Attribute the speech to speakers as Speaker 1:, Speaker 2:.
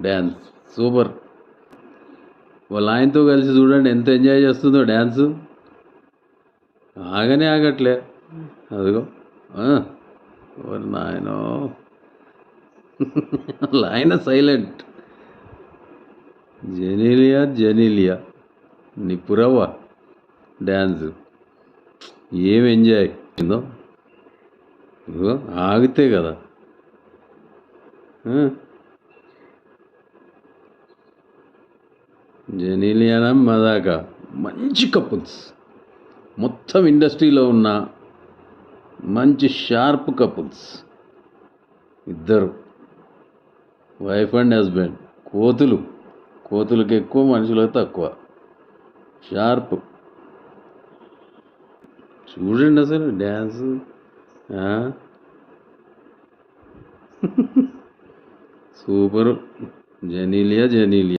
Speaker 1: Dance super. వాళ్ళ ఆయనతో కలిసి చూడండి ఎంత ఎంజాయ్ చేస్తుందో డ్యాన్సు. ఆగనే ఆగట్లే. అదిగో ఎవరు నాయనో. వాళ్ళ ఆయన సైలెంట్. జెనీలియా నిపురవ్వ డ్యాన్స్ ఏం ఎంజాయ్ అయిందో. ఇదిగో ఆగితే కదా. జెనీలియానా మదాకా మంచి కపుల్స్. మొత్తం ఇండస్ట్రీలో ఉన్న మంచి షార్ప్ కపుల్స్ ఇద్దరు, వైఫ్ అండ్ హస్బెండ్. కోతులకి ఎక్కువ, మనుషులకు తక్కువ. షార్ప్. చూడండి అసలు డ్యాన్స్. సూపరు. జెనీలియా